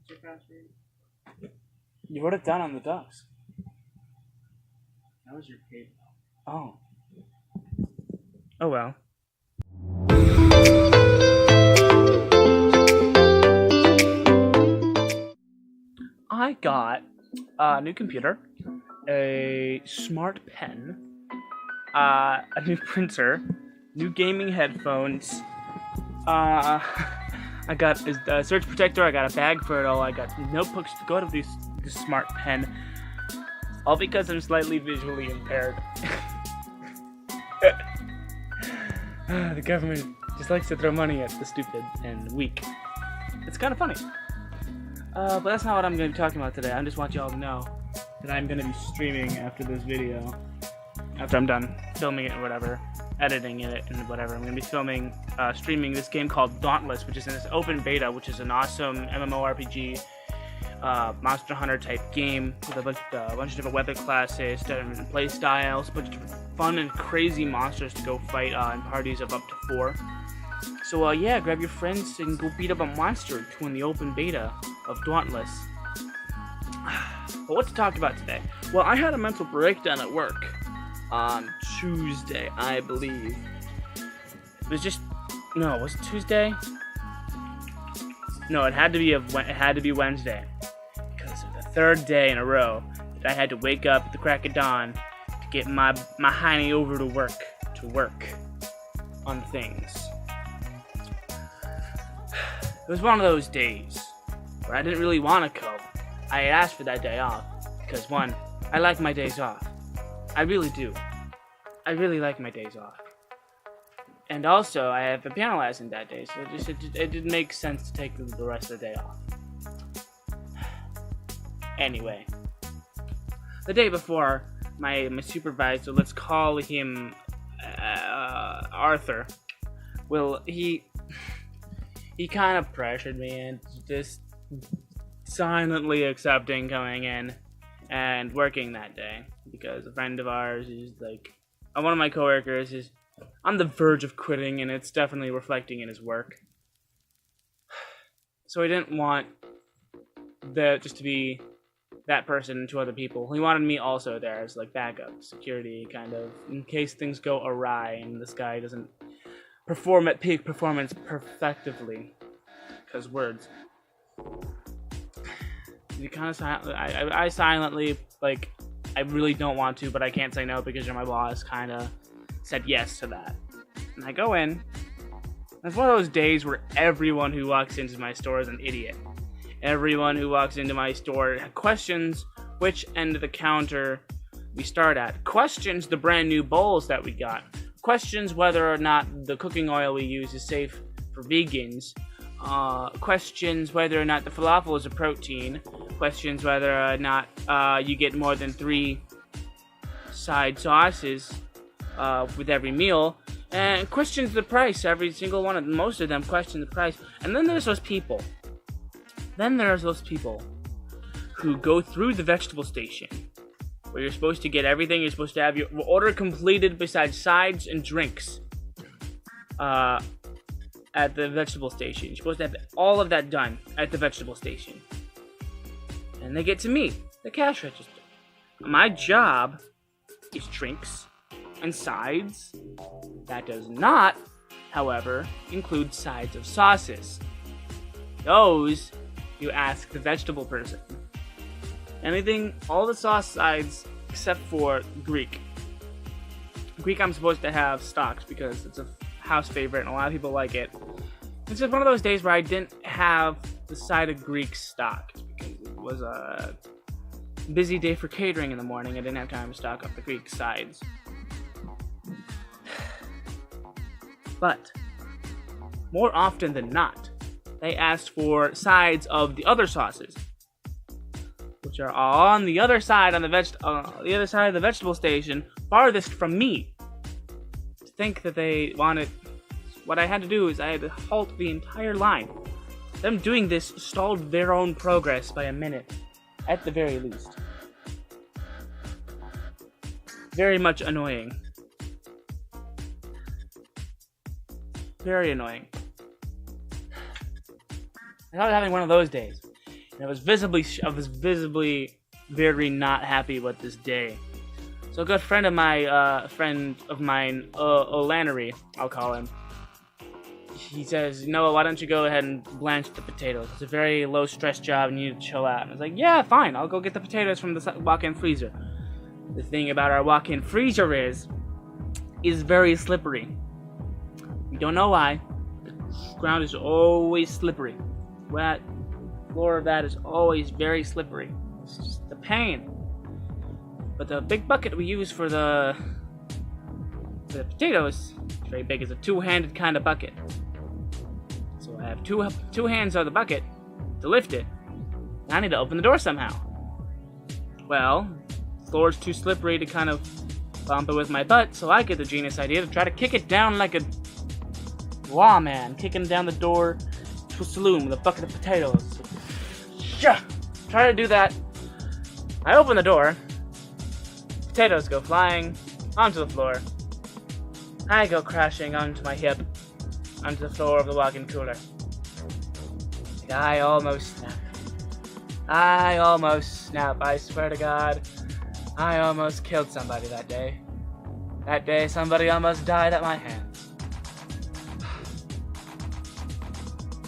your password? You wrote it down on the docs. That was your PayPal. Oh. Oh well. I got a new computer, a smart pen, a new printer, new gaming headphones. I got a surge protector. I got a bag for it all. I got notebooks to go to this smart pen. All because I'm slightly visually impaired. The government just likes to throw money at the stupid and weak. It's kind of funny. But that's not what I'm going to be talking about today. I just want you all to know that I'm going to be streaming after this video. After I'm done filming it or whatever, editing it and whatever. I'm going to be streaming this game called Dauntless, which is in this open beta, which is an awesome MMORPG, Monster Hunter type game with a bunch of different weapon classes, different play styles, a bunch of different fun and crazy monsters to go fight in parties of up to 4. So yeah, grab your friends and go beat up a monster to win the open beta of Dauntless. But what to talk about today? Well, I had a mental breakdown at work on Tuesday, I believe. It was it Tuesday? No, it had to be Wednesday, because it was the third day in a row that I had to wake up at the crack of dawn to get my hiney over to work on things. It was one of those days where I didn't really want to go. I asked for that day off because, one, I like my days off. I really do. I really like my days off. And also, I have a piano lesson that day, so it didn't make sense to take the rest of the day off. Anyway, the day before, my supervisor, let's call him Arthur, he kind of pressured me into just silently accepting coming in and working that day, because a friend of ours is one of my coworkers is on the verge of quitting, and it's definitely reflecting in his work. So he didn't want just to be that person to other people. He wanted me also there as backup security, kind of, in case things go awry and this guy doesn't perform at peak performance perfectively. Because words. You kind of I silently, I really don't want to, but I can't say no because you're my boss, kind of said yes to that. And I go in. It's one of those days where everyone who walks into my store is an idiot. Everyone who walks into my store questions which end of the counter we start at. Questions the brand new bowls that we got. Questions whether or not the cooking oil we use is safe for vegans. Questions whether or not the falafel is a protein. Questions whether or not you get more than 3 side sauces with every meal. And questions the price. Every single one of them, most of them question the price. And then there's those people. Who go through the vegetable station, where you're supposed to get everything. You're supposed to have your order completed besides sides and drinks. At the vegetable station. You're supposed to have all of that done at the vegetable station. And they get to me, the cash register. My job is drinks and sides. That does not, however, include sides of sauces. Those you ask the vegetable person. All the sauce sides except for Greek. Greek I'm supposed to have stocked because it's a house favorite and a lot of people like it. It's just one of those days where I didn't have the side of Greek stocked because it was a busy day for catering in the morning. I didn't have time to stock up the Greek sides. But more often than not, they asked for sides of the other sauces, which are on the other side of the vegetable station, farthest from me. To think that they wanted, what I had to do is I had to halt the entire line. Them doing this stalled their own progress by a minute, at the very least. Very much annoying. Very annoying. I was having one of those days. And I was visibly very not happy with this day. So a good friend of mine, O'Lannery, I'll call him. He says, Noah, why don't you go ahead and blanch the potatoes? It's a very low stress job and you need to chill out. And I was like, yeah, fine, I'll go get the potatoes from the walk-in freezer. The thing about our walk-in freezer is very slippery. We don't know why. The ground is always slippery. Wet floor of that is always very slippery. It's just a pain. But the big bucket we use for the potatoes is very big. It's a two-handed kind of bucket. So I have two hands on the bucket to lift it. And I need to open the door somehow. Well, the floor is too slippery to kind of bump it with my butt, so I get the genius idea to try to kick it down like a lawman, kicking down the door to a saloon with a bucket of potatoes. Yeah, try to do that. I open the door. Potatoes go flying onto the floor. I go crashing onto my hip, onto the floor of the walk-in cooler. I almost snap. I swear to God. I almost killed somebody that day. That day, somebody almost died at my hands.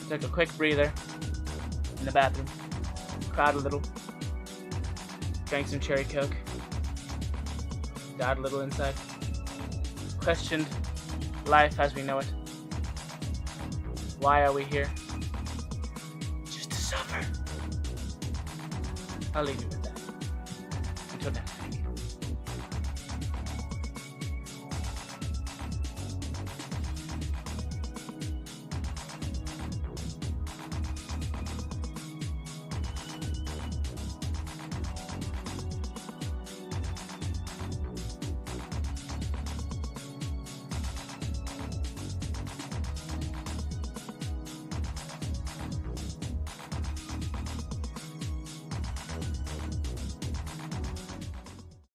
Took a quick breather in the bathroom. Cried a little. Drank some cherry coke. Died a little inside. Questioned life as we know it. Why are we here? Just to suffer. I'll leave you with that. Until next time.